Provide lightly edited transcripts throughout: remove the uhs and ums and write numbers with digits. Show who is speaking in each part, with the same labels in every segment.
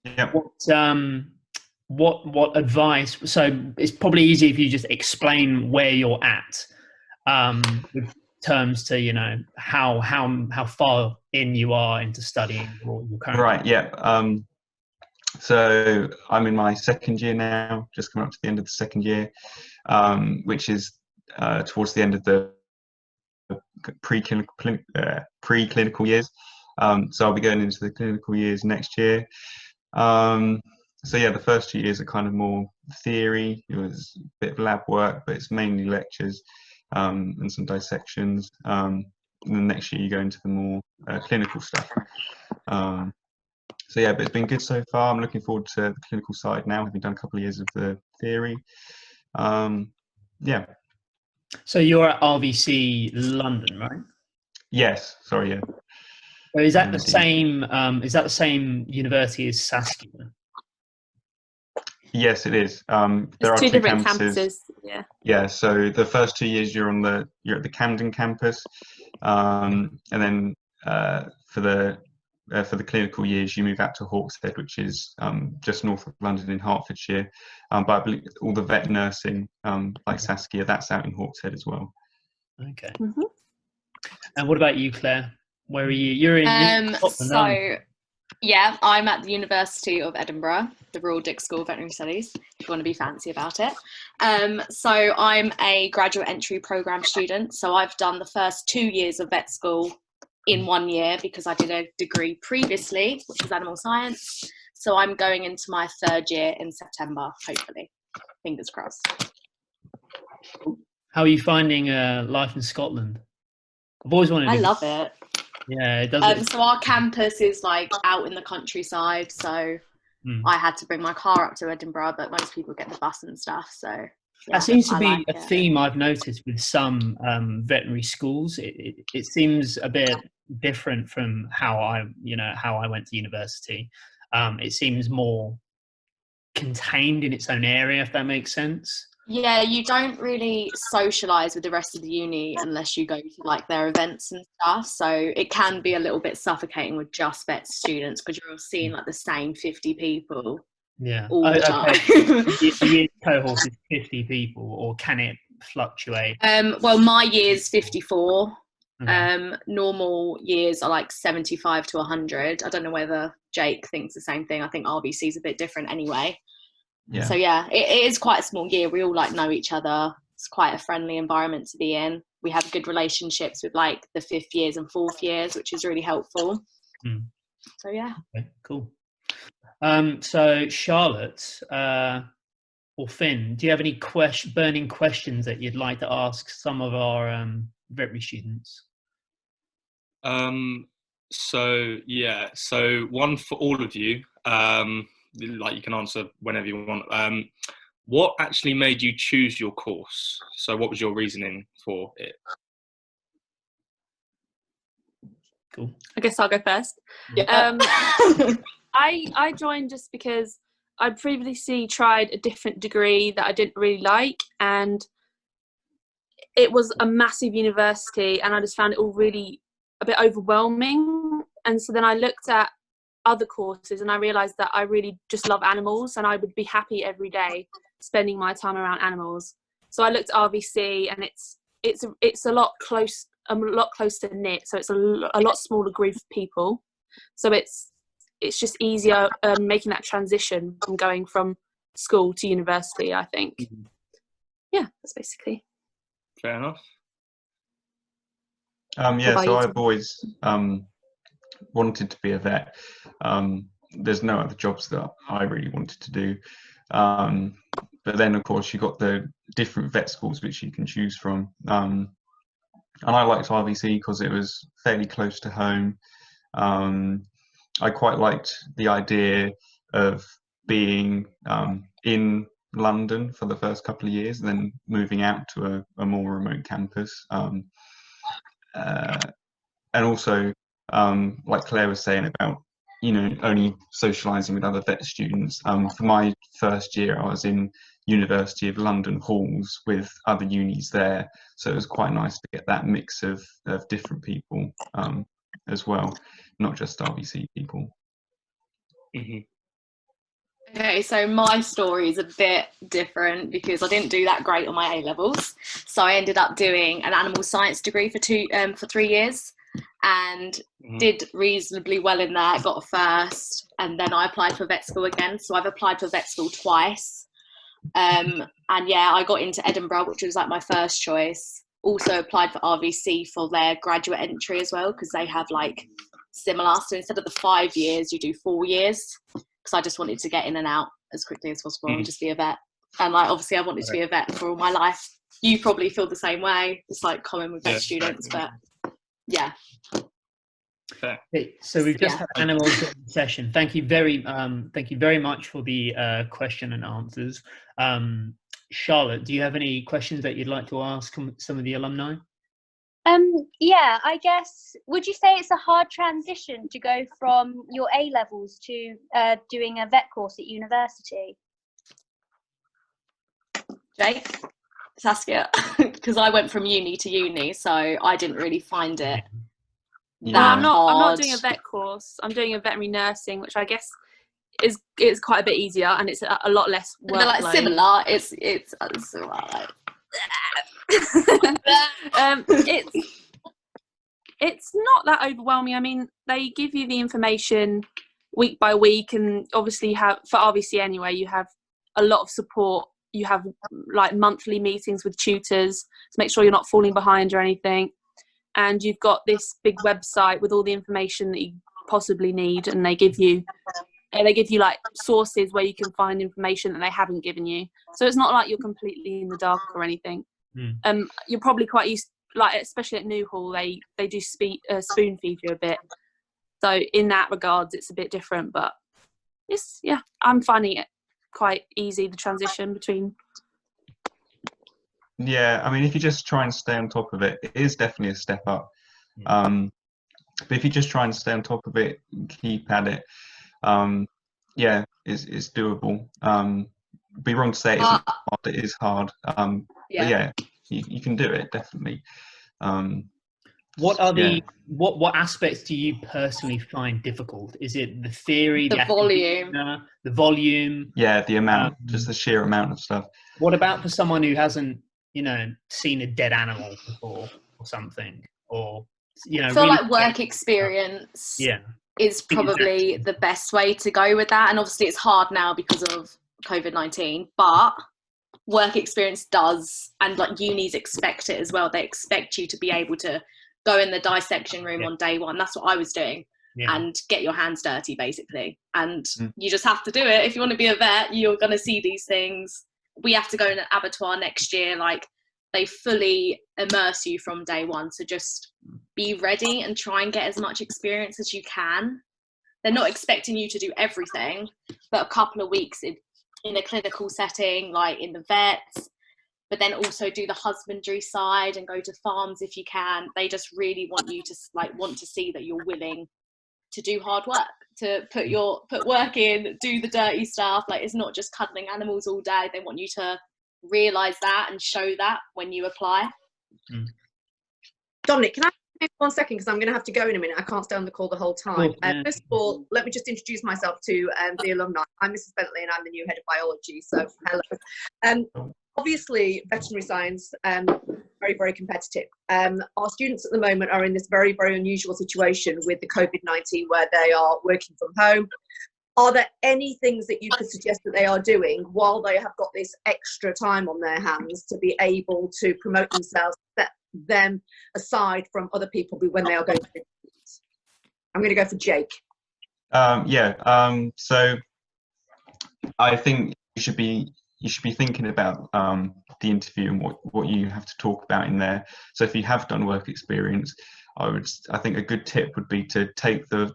Speaker 1: Yep.
Speaker 2: What advice? So it's probably easy if you just explain where you're at, with terms to how far in you are into studying or you're currently.
Speaker 1: Right. Yeah. So I'm in my second year now, just coming up to the end of the second year, which is towards the end of the preclinical years. So I'll be going into the clinical years next year. So yeah, the first 2 years are kind of more theory. It was a bit of lab work, but it's mainly lectures and some dissections. And then next year you go into the more clinical stuff. So yeah, but it's been good so far. I'm looking forward to the clinical side now, having done a couple of years of the theory. Yeah.
Speaker 2: So you're at RVC London, right?
Speaker 1: Yes. Sorry. Yeah.
Speaker 2: So is
Speaker 1: I
Speaker 2: that
Speaker 1: am
Speaker 2: the
Speaker 1: indeed.
Speaker 2: same? Is that the same university as Saskia?
Speaker 1: Yes, it is. There
Speaker 3: There's
Speaker 1: are
Speaker 3: two
Speaker 1: two
Speaker 3: different
Speaker 1: campuses.
Speaker 3: campuses. Yeah.
Speaker 1: Yeah. So the first 2 years you're at the Camden campus, and then for the clinical years you move out to Hawkshead, which is just north of London in Hertfordshire. But I believe all the vet nursing, like Saskia, that's out in Hawkshead as well.
Speaker 2: Okay.
Speaker 3: Mm-hmm.
Speaker 2: And what about you, Claire? Where are you? You're in Scotland, aren't you?
Speaker 4: Yeah, I'm at the University of Edinburgh, the Royal Dick School of Veterinary Studies, if you want to be fancy about it. So I'm a graduate entry programme student. So I've done the first 2 years of vet school in 1 year because I did a degree previously, which was animal science. So I'm going into my 3rd year in September, hopefully. Fingers crossed.
Speaker 2: How are you finding life in Scotland? I've always wanted to.
Speaker 4: I love it.
Speaker 2: Yeah, it does.
Speaker 4: So our campus is like out in the countryside, so I had to bring my car up to Edinburgh, but most people get the bus and stuff. So yeah,
Speaker 2: that seems to be
Speaker 4: like
Speaker 2: a theme I've noticed with some veterinary schools. It seems a bit different from how I went to university. It seems more contained in its own area, if that makes sense.
Speaker 4: Yeah, you don't really socialise with the rest of the uni unless you go to like their events and stuff. So it can be a little bit suffocating with just vet students because you're all seeing like the same 50 people all the time.
Speaker 2: The year cohort is 50 people, or can it fluctuate?
Speaker 4: Well, my year's 54.
Speaker 2: Okay.
Speaker 4: Normal years are like 75 to 100. I don't know whether Jake thinks the same thing. I think RBC is a bit different anyway.
Speaker 1: Yeah.
Speaker 4: So yeah, it is quite a small year. We all like know each other. It's quite a friendly environment to be in. We have good relationships with like the 5th years and 4th years, which is really helpful. So yeah.
Speaker 2: Okay, cool. So Charlotte or Finn, do you have any burning questions that you'd like to ask some of our veterinary students?
Speaker 5: So one for all of you. Like you can answer whenever you want. What actually made you choose your course? So what was your reasoning for it?
Speaker 2: Cool.
Speaker 3: I guess I'll go first.
Speaker 4: Yeah.
Speaker 3: I joined just because I'd previously tried a different degree that I didn't really like, and it was a massive university, and I just found it all really a bit overwhelming. And so then I looked at other courses and I realized that I really just love animals and I would be happy every day spending my time around animals. So I looked at RVC, and it's a lot closer knit, so it's a lot smaller group of people, so it's just easier making that transition from going from school to university, I think. Yeah, that's basically
Speaker 5: fair enough.
Speaker 1: So I've always wanted to be a vet. There's no other jobs that I really wanted to do. But then, of course, you've got the different vet schools which you can choose from. And I liked RVC because it was fairly close to home. I quite liked the idea of being in London for the first couple of years and then moving out to a more remote campus. And also, like Claire was saying about, only socialising with other vet students. For my first year, I was in University of London halls with other unis there, so it was quite nice to get that mix of different people as well, not just RVC people.
Speaker 4: Okay, so my story is a bit different because I didn't do that great on my A levels. So I ended up doing an animal science degree for 3 years, and did reasonably well in that. Got a first, and then I applied for vet school again. So I've applied for vet school twice, and yeah, I got into Edinburgh, which was like my first choice. Also applied for RVC for their graduate entry as well, because they have like similar. So instead of the 5 years, you do 4 years. Because I just wanted to get in and out as quickly as possible and just be a vet. And like, obviously I wanted to be a vet for all my life. You probably feel the same way. It's like common with vet students, but yeah.
Speaker 2: Okay, so we've just had animals session. Thank you very much for the question and answers. Charlotte, do you have any questions that you'd like to ask some of the alumni?
Speaker 6: Yeah, I guess, would you say it's a hard transition to go from your A levels to doing a vet course at university?
Speaker 4: Jake, Saskia, because I went from uni to uni, so I didn't really find it that
Speaker 3: I'm not doing a vet course. I'm doing a veterinary nursing, which I guess is quite a bit easier, and it's a lot less workload.
Speaker 4: They're like similar. It's like
Speaker 3: it's not that overwhelming. I mean, they give you the information week by week, and obviously you have, for RVC anyway, you have a lot of support. You have like monthly meetings with tutors to make sure you're not falling behind or anything. And you've got this big website with all the information that you possibly need, and they give you like sources where you can find information that they haven't given you. So it's not like you're completely in the dark or anything. You're probably quite used, like especially at Newhall, they do spoon feed you a bit. So in that regards, it's a bit different, but I'm finding it quite easy, the transition between.
Speaker 1: Yeah, I mean, if you just try and stay on top of it, it is definitely a step up. But if you just try and stay on top of it, keep at it, yeah, it's doable. Be wrong to say it isn't hard. It is hard. But yeah, you can do it, definitely.
Speaker 2: What are what aspects do you personally find difficult? Is it the theory,
Speaker 4: the volume,
Speaker 2: the volume?
Speaker 1: Yeah, the amount, just the sheer amount of stuff.
Speaker 2: What about for someone who hasn't, seen a dead animal before or something, or
Speaker 4: I feel like work experience is probably the best way to go with that. And obviously it's hard now because of COVID-19, but work experience does, and like unis expect it as well. They expect you to be able to go in the dissection room on day one. That's what I was doing, and get your hands dirty basically. And you just have to do it. If you want to be a vet, you're going to see these things. We have to go in an abattoir next year. Like, they fully immerse you from day one. So just be ready and try and get as much experience as you can. They're not expecting you to do everything, but a couple of weeks in a clinical setting, like in the vets, but then also do the husbandry side and go to farms if you can. They just really want you to want to see that you're willing to do hard work, to put work in, do the dirty stuff. Like, it's not just cuddling animals all day. They want you to realise that and show that when you apply.
Speaker 7: Dominic, can I have 1 second, because I'm going to have to go in a minute. I can't stay on the call the whole time. First of all, let me just introduce myself to the alumni. I'm Mrs. Bentley, and I'm the new head of biology. So hello. Obviously, veterinary science, very, very competitive. Our students at the moment are in this very, very unusual situation with the COVID-19, where they are working from home. Are there any things that you could suggest that they are doing while they have got this extra time on their hands to be able to promote themselves, set them aside from other people when they are going through? I'm going to go for Jake.
Speaker 1: So I think you should be thinking about the interview and what you have to talk about in there. So if you have done work experience, I think a good tip would be to take the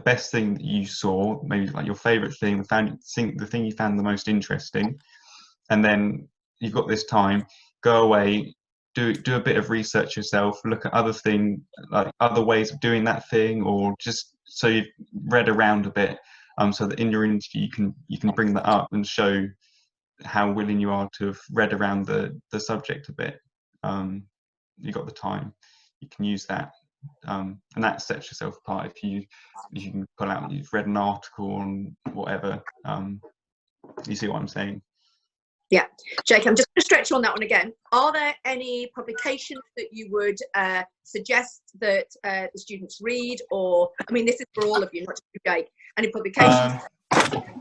Speaker 1: best thing that you saw, maybe like your favorite thing, the thing you found the most interesting, and then you've got this time, go away, do a bit of research yourself, look at other things, like other ways of doing that thing, or just so you've read around a bit, so that in your interview you can bring that up and show how willing you are to have read around the subject a bit. You've got the time, you can use that, and that sets yourself apart. If you can pull out, you've read an article on whatever, You see what I'm saying?
Speaker 7: Yeah, Jake, I'm just going to stretch you on that one again. Are there any publications that you would suggest that the students read? Or, I mean, this is for all of you, not just for Jake. Any publications?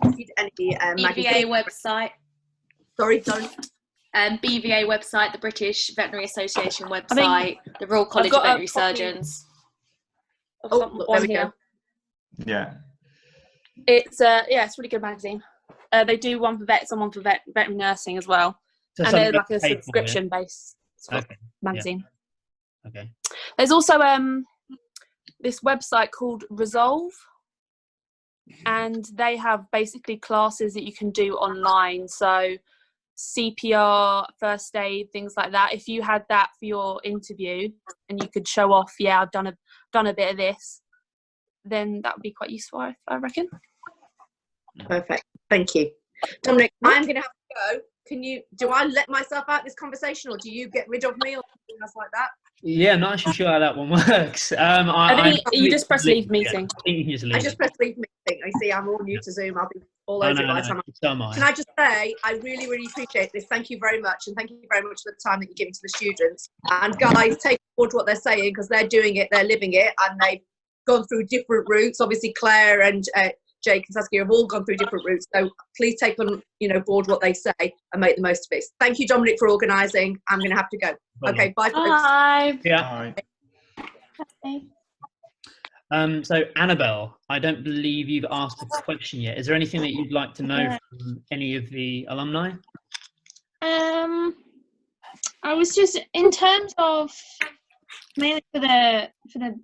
Speaker 7: Read any
Speaker 4: BVA
Speaker 7: magazines?
Speaker 4: website.
Speaker 7: Sorry, don't.
Speaker 4: BVA website, the British Veterinary Association website, the Royal College of Veterinary Surgeons.
Speaker 7: Oh, look, there we go.
Speaker 1: Yeah.
Speaker 3: It's it's a really good magazine. They do one for vets and one for veterinary nursing as well,
Speaker 2: So
Speaker 3: and they're like a subscription based magazine.
Speaker 2: Okay.
Speaker 3: There's also this website called Resolve, and they have basically classes that you can do online. So CPR, first aid, things like that. If you had that for your interview and you could show off, yeah, I've done a bit of this, then that would be quite useful, I reckon.
Speaker 7: Perfect. Thank you. Dominic, I'm going to have to go. Do I let myself out of this conversation, or do you get rid of me or something else like that?
Speaker 2: Yeah, I'm not actually sure how that one works.
Speaker 3: I think you just press leave meeting.
Speaker 2: I think you can just leave.
Speaker 7: I just press leave meeting. I see I'm all new to Zoom. I'll be all over it by the time.
Speaker 2: So am I.
Speaker 7: Can I just say, I really, really appreciate this. Thank you very much. And thank you very much for the time that you're giving to the students. And guys, take forward what they're saying, because they're doing it, they're living it, and they've gone through different routes. Obviously, Claire and Jake and Saskia have all gone through different routes. So please take on, board what they say and make the most of it. Thank you, Dominic, for organising. I'm going to have to go. Okay, bye, folks.
Speaker 4: Bye.
Speaker 2: Yeah.
Speaker 4: Bye.
Speaker 2: So Annabelle, I don't believe you've asked a question yet. Is there anything that you'd like to know from any of the alumni?
Speaker 8: I was just, in terms of mainly for the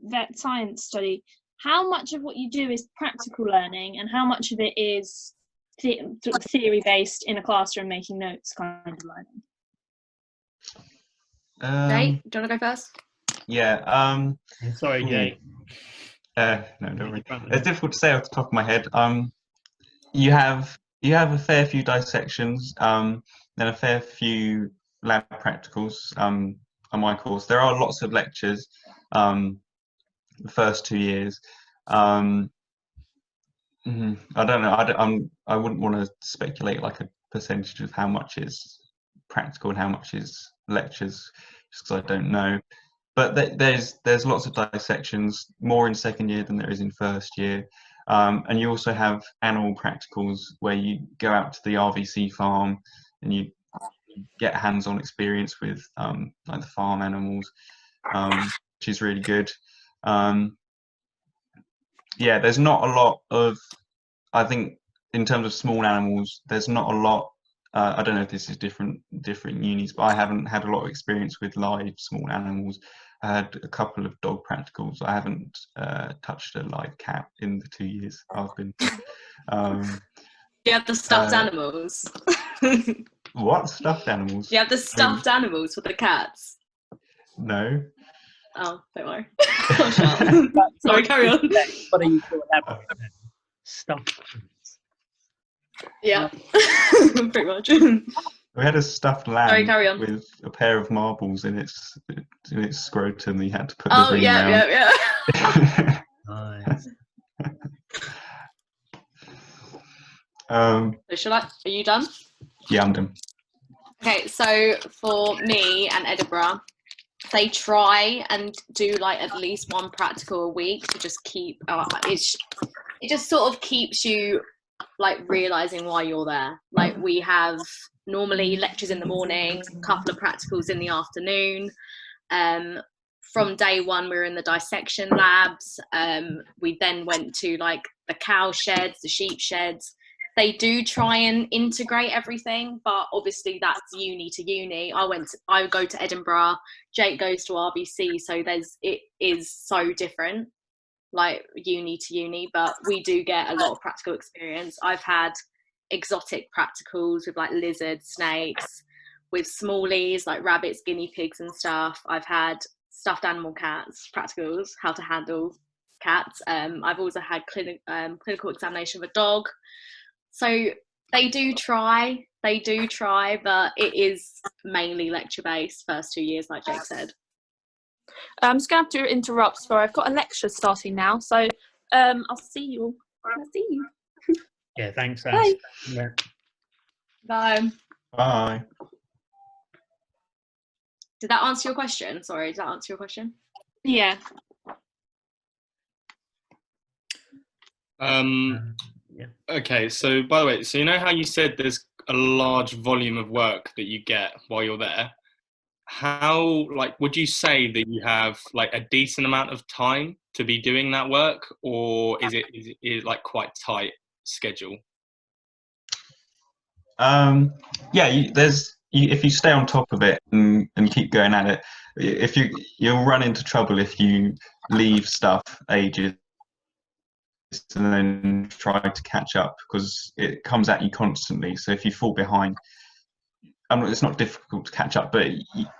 Speaker 8: vet science study, how much of what you do is practical learning and how much of it is theory based in a classroom making notes kind of learning?
Speaker 4: Jake, do you want to go first?
Speaker 1: Yeah.
Speaker 2: Sorry, Jake.
Speaker 1: No, don't worry. It's difficult to say off the top of my head. You have a fair few dissections, then a fair few lab practicals on my course. There are lots of lectures the first 2 years. I don't know. I wouldn't want to speculate like a percentage of how much is practical and how much is lectures, just because I don't know. But there's lots of dissections, more in second year than there is in first year. And you also have animal practicals where you go out to the RVC farm and you get hands-on experience with like the farm animals, which is really good. Yeah, there's not a lot of, I think in terms of small animals, there's not a lot. I don't know if this is different unis, but I haven't had a lot of experience with live small animals. I had a couple of dog practicals. I haven't touched a live cat in the 2 years I've been.
Speaker 4: Do you have the stuffed animals?
Speaker 1: What stuffed animals?
Speaker 4: Do you have the stuffed animals for the cats?
Speaker 1: No.
Speaker 4: Oh, don't worry. Sorry, carry on.
Speaker 2: What are you called? Stuffed.
Speaker 4: Yeah, pretty much.
Speaker 1: We had a stuffed lamb
Speaker 4: Sorry, carry on.
Speaker 1: with a pair of marbles in its scrotum. You had to put the ring around.
Speaker 4: Yeah.
Speaker 2: Nice.
Speaker 4: So are you done?
Speaker 1: Yeah, I'm done.
Speaker 4: Okay, so for me and Edinburgh, they try and do like at least one practical a week to just keep. It just sort of keeps you like realizing why you're there. Like we have normally lectures in the morning, a couple of practicals in the afternoon. From day one, we were in the dissection labs. We then went to like the cow sheds, the sheep sheds. They do try and integrate everything, but obviously that's uni to uni. I go to Edinburgh, Jake goes to RBC, so it is so different, like uni to uni, but we do get a lot of practical experience. I've had exotic practicals with like lizards, snakes, with smallies like rabbits, guinea pigs and stuff. I've had stuffed animal cats practicals, how to handle cats. I've also had clinical examination of a dog. So they do try, but it is mainly lecture based first 2 years, like Jake said.
Speaker 3: I'm just going to have to interrupt. Sorry, I've got a lecture starting now, so I'll see you.
Speaker 2: Yeah, thanks.
Speaker 3: Bye.
Speaker 2: Yeah.
Speaker 4: Bye.
Speaker 1: Bye.
Speaker 4: Did that answer your question? Sorry, did that answer your question?
Speaker 8: Yeah.
Speaker 2: Yeah.
Speaker 5: Okay, so by the way, so you know how you said there's a large volume of work that you get while you're there? How, like, would you say that you have like a decent amount of time to be doing that work, or is it like quite tight schedule?
Speaker 1: Yeah, if you stay on top of it and keep going at it, if you'll run into trouble if you leave stuff ages and then try to catch up, because it comes at you constantly. So if you fall behind, it's not difficult to catch up, but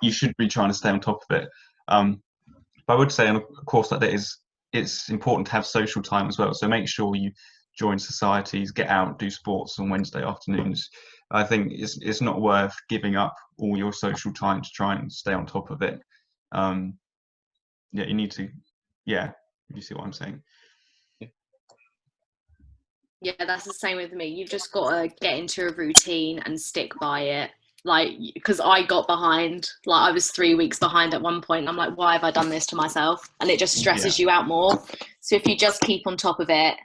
Speaker 1: you should be trying to stay on top of it. But I would say on a course like that, it's important to have social time as well. So make sure you join societies, get out, do sports on Wednesday afternoons. I think it's not worth giving up all your social time to try and stay on top of it. Yeah, you need to. Yeah, you see what I'm saying?
Speaker 4: Yeah, that's the same with me. You've just got to get into a routine and stick by it. Like, because I got behind, like I was 3 weeks behind at one point. I'm like, why have I done this to myself? And it just stresses you out more. So if you just keep on top of it,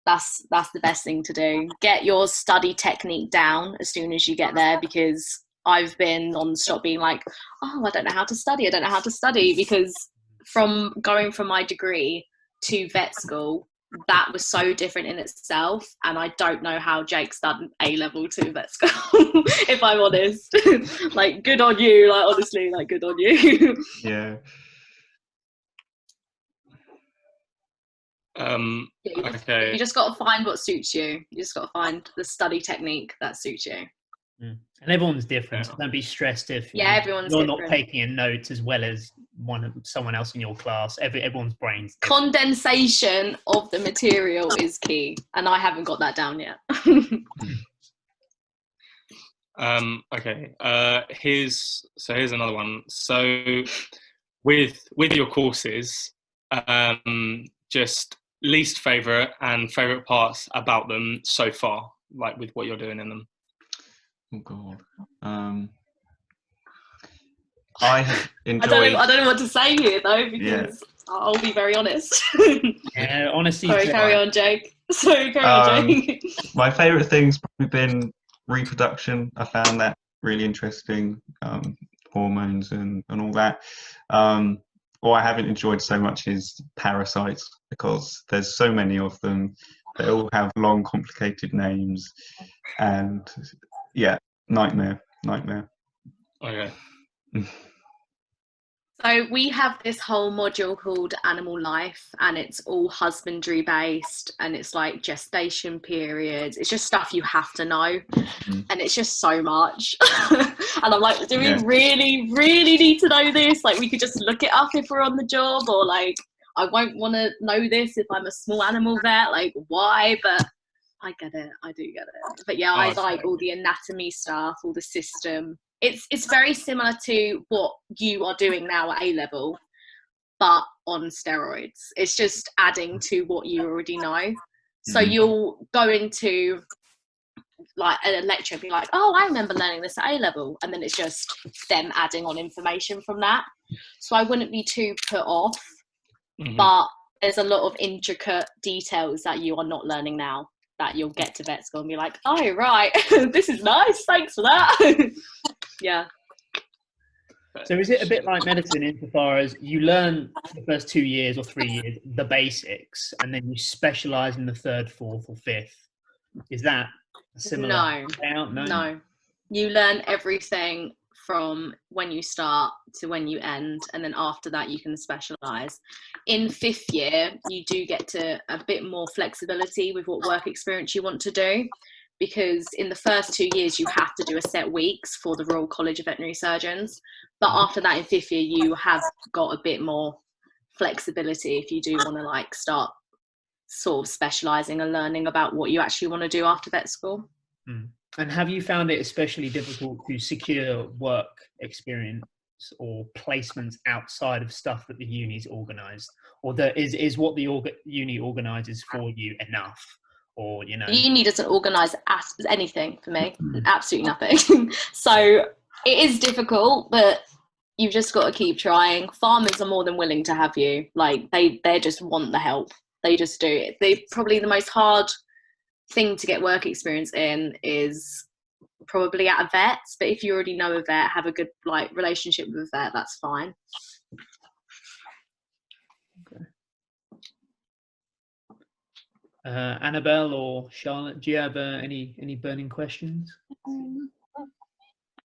Speaker 4: that's the best thing to do. Get your study technique down as soon as you get there, because I've been non-stop being like, oh, I don't know how to study. I don't know how to study, because from going from my degree to vet school, that was so different in itself, and I don't know how Jake's done A-level to vet school. If I'm honest. Like, good on you, like honestly, like good on you.
Speaker 1: Yeah.
Speaker 5: Okay.
Speaker 4: You just got to find what suits you. You just got to find the study technique that suits you.
Speaker 2: And everyone's different, so don't be stressed if
Speaker 4: everyone's
Speaker 2: you're
Speaker 4: different.
Speaker 2: not taking a note as well as someone else in your class. Everyone's brains different.
Speaker 4: Condensation of the material is key, and I haven't got that down yet.
Speaker 5: Okay. Here's another one. So with your courses, just least favorite and favorite parts about them so far, like with what you're doing in them.
Speaker 1: Oh God. I have enjoyed.
Speaker 4: I don't know what to say here though, because I'll be very honest.
Speaker 2: Yeah, honestly.
Speaker 4: Sorry, carry on, Jake. Sorry, carry on, Jake.
Speaker 1: My favourite thing's probably been reproduction. I found that really interesting, hormones and all that. What I haven't enjoyed so much is parasites, because there's so many of them. They all have long, complicated names, and yeah, nightmare.
Speaker 5: Okay.
Speaker 4: So we have this whole module called Animal Life, and it's all husbandry based, and it's like gestation periods. It's just stuff you have to know, and it's just so much. And I'm like, do we really, really need to know this? Like, we could just look it up if we're on the job, or like, I won't want to know this if I'm a small animal vet. Like, why? But I get it. I do get it. But yeah, I like all the anatomy stuff, all the system. It's very similar to what you are doing now at A-level, but on steroids. It's just adding to what you already know. So you'll go into like a lecture and be like, oh, I remember learning this at A-level, and then it's just them adding on information from that. So I wouldn't be too put off, but there's a lot of intricate details that you are not learning now that you'll get to vet school and be like, oh, right, this is nice, thanks for that. Yeah.
Speaker 2: So is it a bit like medicine insofar as you learn the first 2 years or 3 years the basics, and then you specialise in the third, fourth or fifth? Is that a similar layout?
Speaker 4: No. You learn everything from when you start to when you end, and then after that you can specialise. In fifth year, you do get to a bit more flexibility with what work experience you want to do, because in the first 2 years you have to do a set weeks for the Royal College of Veterinary Surgeons, but after that in fifth year you have got a bit more flexibility if you do want to like start sort of specialising and learning about what you actually want to do after vet school.
Speaker 2: And have you found it especially difficult to secure work experience or placements outside of stuff that the uni's organised, or is what the uni organises for you enough? or you know?
Speaker 4: Uni doesn't organise anything for me, absolutely nothing. So it is difficult, but you've just got to keep trying. Farmers are more than willing to have you. Like they just want the help. They just do it. They probably the most hard thing to get work experience in is probably at a vet. But if you already know a vet, have a good like relationship with a vet, that's fine.
Speaker 2: Okay. Annabelle or Charlotte, do you have any burning questions?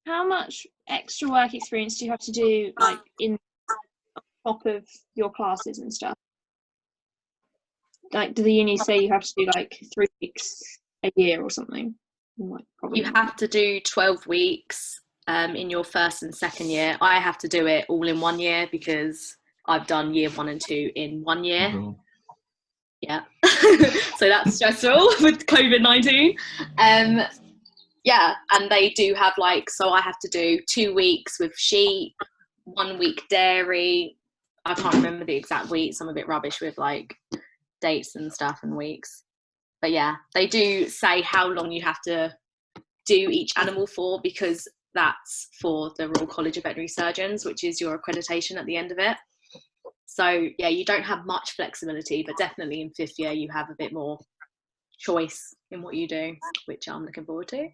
Speaker 8: How much extra work experience do you have to do, like in top of your classes and stuff? Like, do the uni say you have to do like 3 weeks a year or something? Like,
Speaker 4: you have to do 12 weeks in your first and second year. I have to do it all in 1 year because I've done year 1 and 2 in 1 year.
Speaker 1: Mm-hmm.
Speaker 4: Yeah. So that's stressful with COVID-19. Yeah, and they do have like, so I have to do 2 weeks with sheep, 1 week dairy. I can't remember the exact weeks. I'm a bit rubbish with like dates and stuff and weeks. But yeah, they do say how long you have to do each animal for, because that's for the Royal College of Veterinary Surgeons, which is your accreditation at the end of it. So yeah, you don't have much flexibility, but definitely in 5th year you have a bit more choice in what you do, which I'm looking forward to.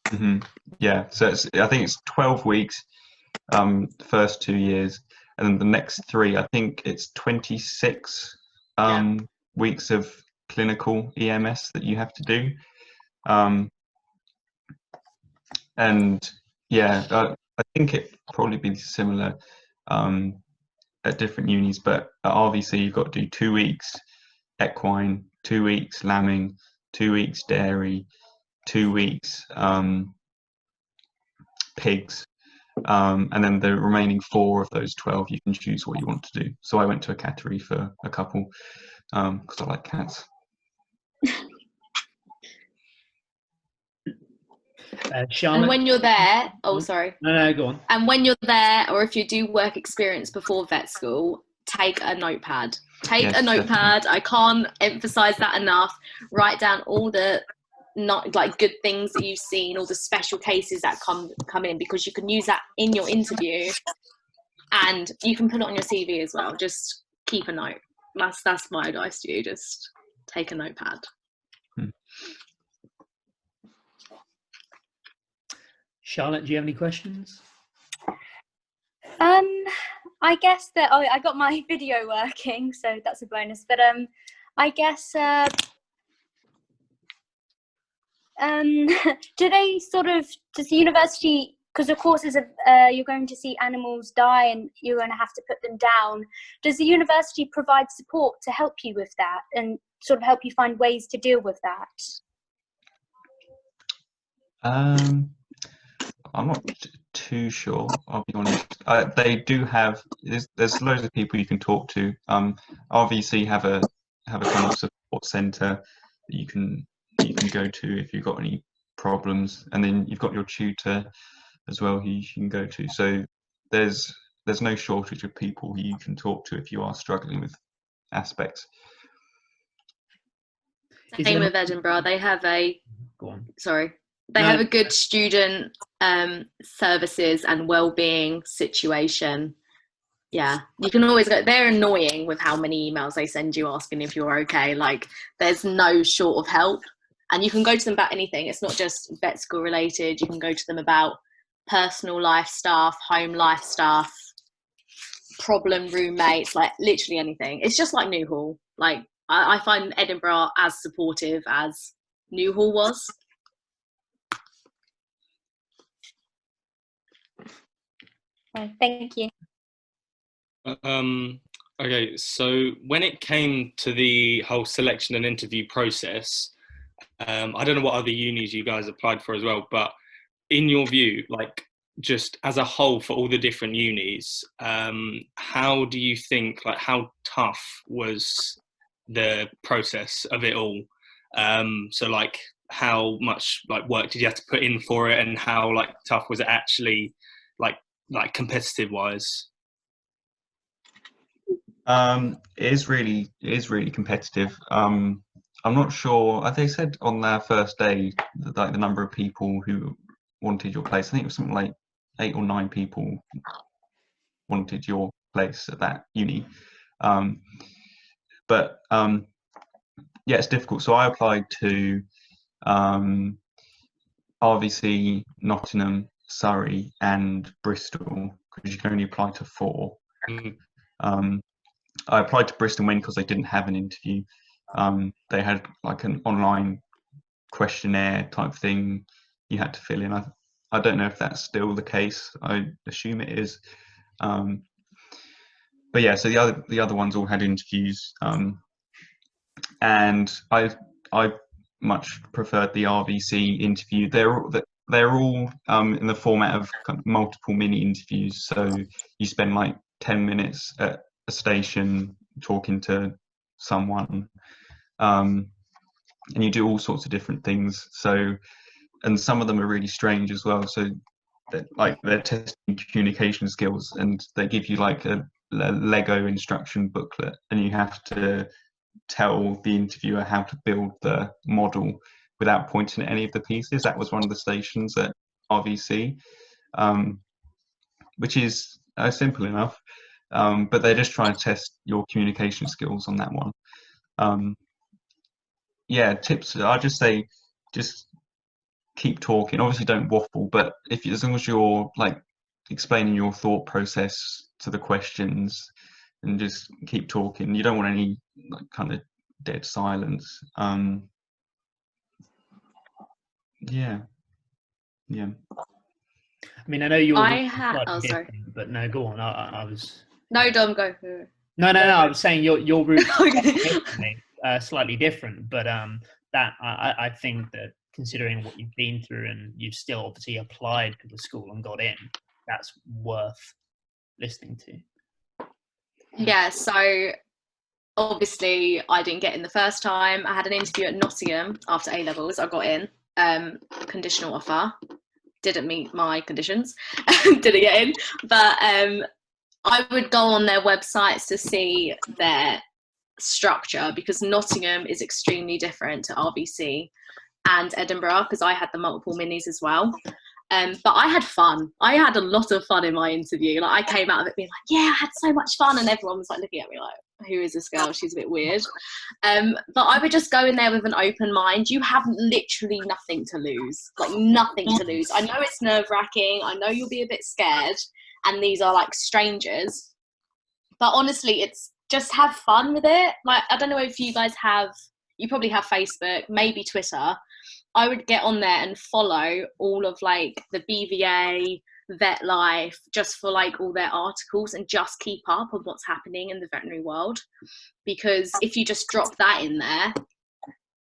Speaker 1: Mm-hmm. Yeah, so I think it's 12 weeks, first 2 years, and then the next 3, I think it's 26 weeks of clinical EMS that you have to do. And yeah, I think it probably be similar at different unis, but at RVC you've got to do 2 weeks equine, 2 weeks lambing, 2 weeks dairy, 2 weeks pigs, and then the remaining 4 of those 12 you can choose what you want to do. So I went to a cattery for a couple because I like cats.
Speaker 2: Charlotte?
Speaker 4: And when you're there, oh sorry.
Speaker 2: No, go on.
Speaker 4: And when you're there, or if you do work experience before vet school, take a notepad. Take a notepad. Definitely. I can't emphasize that enough. Write down all the not like good things that you've seen, all the special cases that come in, because you can use that in your interview, and you can put it on your CV as well. Just keep a note. That's my advice to you. Just take a notepad.
Speaker 2: Charlotte, do you have any questions?
Speaker 6: I guess that I got my video working, so that's a bonus. But I guess do they sort of, does the university, because of course you're going to see animals die and you're going to have to put them down, does the university provide support to help you with that and sort of help you find ways to deal with that?
Speaker 1: I'm not too sure, I'll be honest. They do have, there's loads of people you can talk to. RVC have a kind of support centre that you can go to if you've got any problems, and then you've got your tutor as well who you can go to. So there's no shortage of people who you can talk to if you are struggling with aspects.
Speaker 4: Same with Edinburgh. They have a have a good student services and well-being situation. Yeah, you can always go. They're annoying with how many emails they send you asking if you're okay. Like, there's no short of help, and you can go to them about anything. It's not just vet school related. You can go to them about personal life stuff, home life stuff, problem roommates, like literally anything. It's just like Newhall. Like, I find Edinburgh as supportive as Newhall was.
Speaker 6: Thank you.
Speaker 5: Okay, so when it came to the whole selection and interview process, I don't know what other unis you guys applied for as well, but in your view, like just as a whole for all the different unis, how do you think, like how tough was the process of it all? So like how much like work did you have to put in for it, and how like tough was it actually, like competitive wise?
Speaker 1: It is really competitive. I'm not sure. They said on their first day that, like, the number of people who wanted your place. I think it was something like 8 or 9 people wanted your place at that uni. But yeah, it's difficult. So I applied to RVC, Nottingham, Surrey, and Bristol, because you can only apply to 4. I applied to Bristol Wing because they didn't have an interview. They had like an online questionnaire type thing you had to fill in. I don't know if that's still the case. I assume it is. But yeah, so the other ones all had interviews, and I much preferred the RVC interview. They're all in the format of kind of multiple mini interviews. So you spend like 10 minutes at a station talking to someone, and you do all sorts of different things. So, and some of them are really strange as well. So they're testing communication skills, and they give you like a Lego instruction booklet, and you have to tell the interviewer how to build the model without pointing at any of the pieces. That was one of the stations at RVC, which is simple enough, but they're just trying to test your communication skills on that one. Yeah, tips, I just say, just keep talking. Obviously don't waffle, but as long as you're like explaining your thought process to the questions, and just keep talking. You don't want any like kind of dead silence. Yeah.
Speaker 2: I mean, I know you're
Speaker 4: Oh, sorry.
Speaker 2: different, but no, go on. I was.
Speaker 4: No, Dom, go.
Speaker 2: No. I was saying your route
Speaker 4: Okay.
Speaker 2: slightly different, but that I think that considering what you've been through, and you've still obviously applied to the school and got in, that's worth listening to.
Speaker 4: Yeah, so obviously I didn't get in the first time. I had an interview at Nottingham after A-levels. I got in, conditional offer. Didn't meet my conditions, didn't get in. But I would go on their websites to see their structure, because Nottingham is extremely different to RVC and Edinburgh, because I had the multiple minis as well. But I had fun. I had a lot of fun in my interview. Like, I came out of it being like, yeah, I had so much fun, and everyone was like looking at me like, who is this girl? She's a bit weird. But I would just go in there with an open mind. You have literally nothing to lose, like nothing to lose. I know it's nerve-wracking. I know you'll be a bit scared, and these are like strangers. But honestly, it's just have fun with it. Like, I don't know if you guys you probably have Facebook, maybe Twitter. I would get on there and follow all of like the BVA, Vet Life, just for like all their articles, and just keep up on what's happening in the veterinary world. Because if you just drop that in there,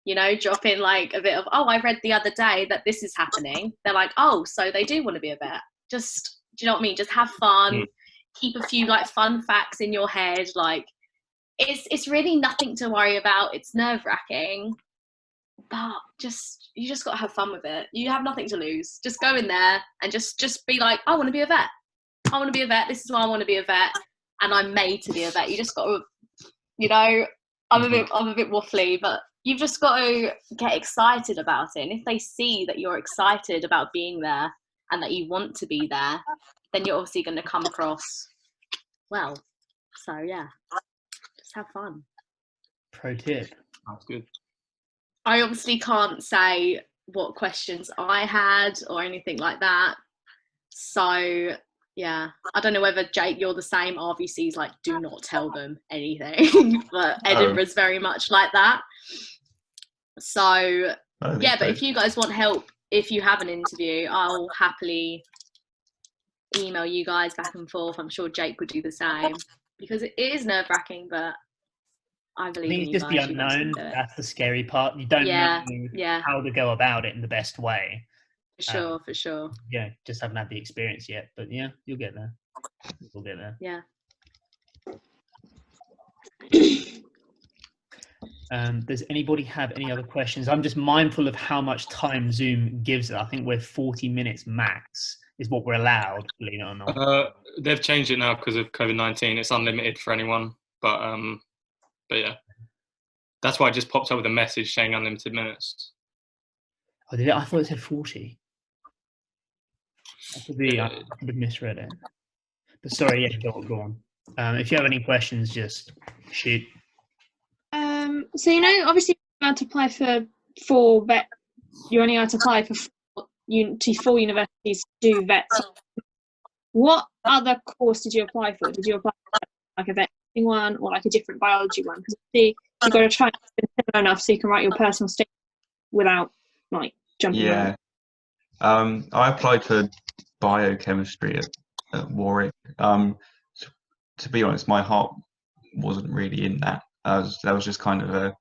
Speaker 4: you know, drop in like a bit of, oh, I read the other day that this is happening. They're like, oh, so they do want to be a vet. Just, do you know what I mean? Just have fun. Keep a few like fun facts in your head. Like, it's really nothing to worry about. It's nerve-wracking, but you just got to have fun with it. You have nothing to lose. Just go in there and just be like, I want to be a vet. I want to be a vet. This is why I want to be a vet, and I'm made to be a vet. You just got to, you know, I'm a bit waffly, but you've just got to get excited about it. And if they see that you're excited about being there and that you want to be there, then you're obviously going to come across well. So yeah, just have fun.
Speaker 2: Pro tip.
Speaker 5: That's good.
Speaker 4: I obviously can't say what questions I had or anything like that. So yeah, I don't know whether, Jake, you're the same. RVC's like, do not tell them anything. But Edinburgh's very much like that. So yeah, but if you guys want help, if you have an interview, I'll happily email you guys back and forth. I'm sure Jake would do the same, because it is nerve-wracking, but I believe in you
Speaker 2: just
Speaker 4: guys.
Speaker 2: the unknown. That's the scary part. You don't know how to go about it in the best way.
Speaker 4: For sure.
Speaker 2: Yeah, just haven't had the experience yet, but yeah, you'll get there. We'll get there.
Speaker 4: Yeah.
Speaker 2: Does anybody have any other questions? I'm just mindful of how much time Zoom gives us. I think we're 40 minutes max is what we're allowed, believe it or not.
Speaker 5: They've changed it now because of COVID-19. It's unlimited for anyone. But yeah, that's why I just popped up with a message saying unlimited minutes.
Speaker 2: Oh, did it? I thought it said 40. I could have misread it. But sorry, yeah, go on. If you have any questions, just shoot.
Speaker 8: So you know, obviously, you're allowed to apply for vet. You're only allowed to apply for four universities to do vet. What other course did you apply for? Did you apply for like a vet one or like a different biology one? Because you've got to try and be similar enough so you can write your personal statement without like jumping around.
Speaker 1: I applied for biochemistry at Warwick. To be honest, my heart wasn't really in that. That was just kind of a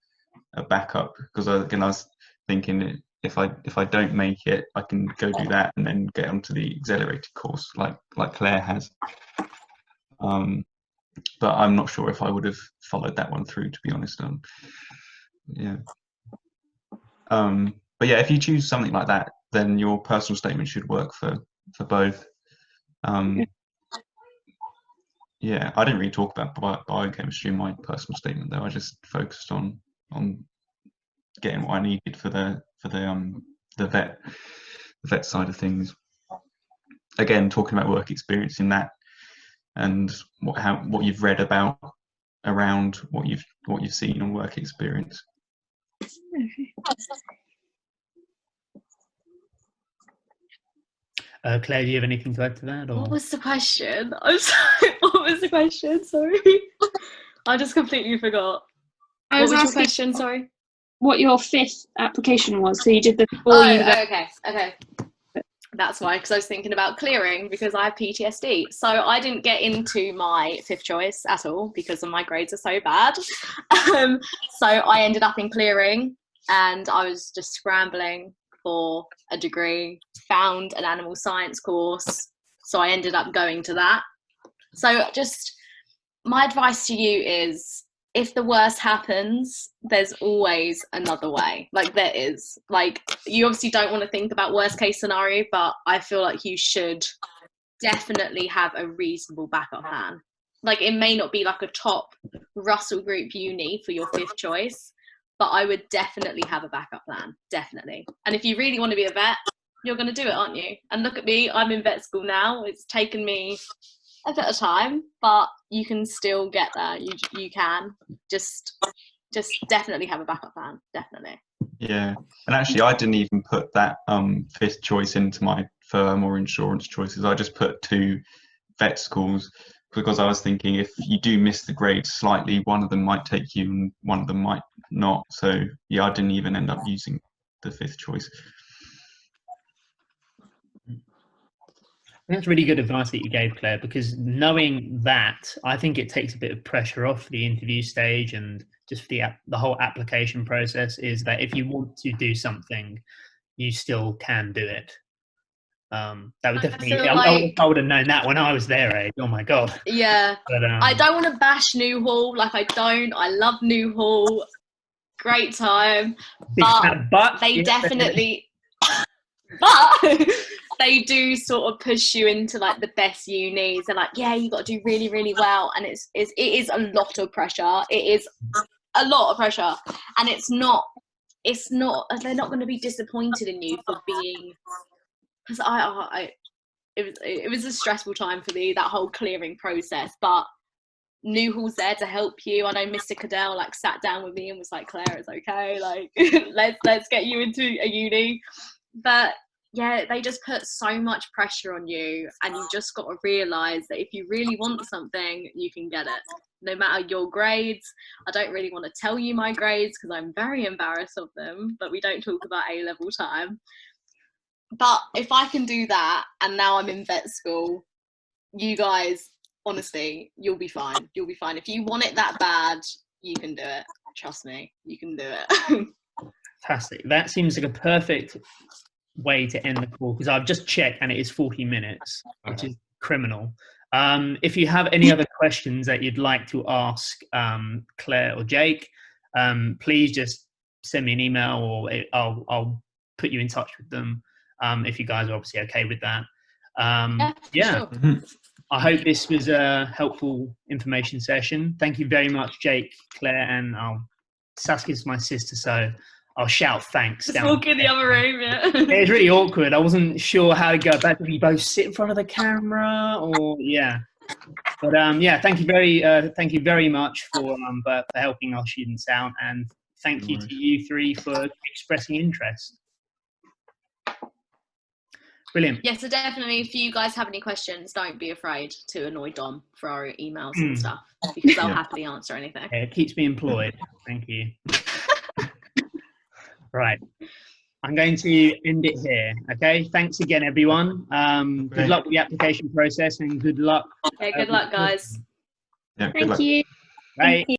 Speaker 1: backup, because I was thinking, if I don't make it, I can go do that and then get onto the accelerated course like Claire has. But I'm not sure if I would have followed that one through, to be honest. Yeah. But yeah, if you choose something like that, then your personal statement should work for both. Yeah, I didn't really talk about biochemistry in my personal statement, though. I just focused on getting what I needed for the vet side of things. Again, talking about work experience in that, and what you've read about around what you've seen on work experience.
Speaker 2: Claire, do you have anything to add to that? Or?
Speaker 4: What was the question? I'm sorry. What was the question? Sorry, I just completely forgot.
Speaker 8: I was
Speaker 4: what was
Speaker 8: asking
Speaker 4: your question? Sorry.
Speaker 8: What your 5th application was. So you did the 4
Speaker 4: okay. That's why, because I was thinking about clearing, because I have PTSD. So I didn't get into my 5th choice at all because my grades are so bad. So I ended up in clearing, and I was just scrambling for a degree, found an animal science course. So I ended up going to that. So just my advice to you is, if the worst happens, there's always another way. Like there is. Like, you obviously don't want to think about worst case scenario, but I feel like you should definitely have a reasonable backup plan. Like, it may not be like a top Russell Group uni for your 5th choice, but I would definitely have a backup plan. Definitely. And if you really want to be a vet, you're going to do it, aren't you? And look at me, I'm in vet school now. It's taken me a bit of time, but you can still get there. You can just definitely have a backup plan. Definitely.
Speaker 1: Yeah, and actually I didn't even put that 5th choice into my firm or insurance choices. I just put 2 vet schools, because I was thinking, if you do miss the grade slightly, one of them might take you and one of them might not. So yeah, I didn't even end up using the 5th choice.
Speaker 2: That's really good advice that you gave, Claire, because knowing that, I think it takes a bit of pressure off the interview stage and just the whole application process, is that if you want to do something, you still can do it. That would definitely, I would have known that when I was their age. Oh my God.
Speaker 4: Yeah.
Speaker 2: But,
Speaker 4: I don't want to bash New Hall. Like, I love New Hall. Great time. But they definitely, but they do sort of push you into like the best unis. They're like, yeah, you got to do really, really well. And it is a lot of pressure. It is a lot of pressure. And they're not going to be disappointed in you for being, because it was a stressful time for me, that whole clearing process, but New Hall's there to help you. I know Mr. Cadell like sat down with me and was like, Claire, it's okay, like let's get you into a uni. But yeah, they just put so much pressure on you, and you just got to realize that if you really want something, you can get it, no matter your grades. I don't really want to tell you my grades because I'm very embarrassed of them, but we don't talk about A-level time. But if I can do that, and now I'm in vet school, you guys, honestly, you'll be fine. You'll be fine. If you want it that bad, you can do it. Trust me, you can do it.
Speaker 2: Fantastic. That seems like a perfect way to end the call, because I've just checked and it is 40 minutes, which is criminal. If you have any other questions that you'd like to ask Claire or Jake, please just send me an email, or I'll put you in touch with them. If you guys are obviously okay with that.
Speaker 4: Yeah.
Speaker 2: Sure. I hope this was a helpful information session. Thank you very much, Jake, Claire, and Saskia's my sister, so I'll shout thanks.
Speaker 4: Just walk in the other room, yeah.
Speaker 2: It's really awkward. I wasn't sure how to go about it. If you both sit in front of the camera or, yeah. But yeah, thank you very much for helping our students out, and thank you to you three for expressing interest. Brilliant.
Speaker 4: Yeah, so definitely if you guys have any questions, don't be afraid to annoy Dom for our emails and stuff, because I'll happily answer anything.
Speaker 2: Yeah, it keeps me employed. Thank you. Right. I'm going to end it here. Okay. Thanks again, everyone. Good luck with the application process, and good luck.
Speaker 4: Yeah, good luck, guys.
Speaker 1: Yeah, good
Speaker 8: Thank
Speaker 1: luck.
Speaker 8: you.
Speaker 2: Bye.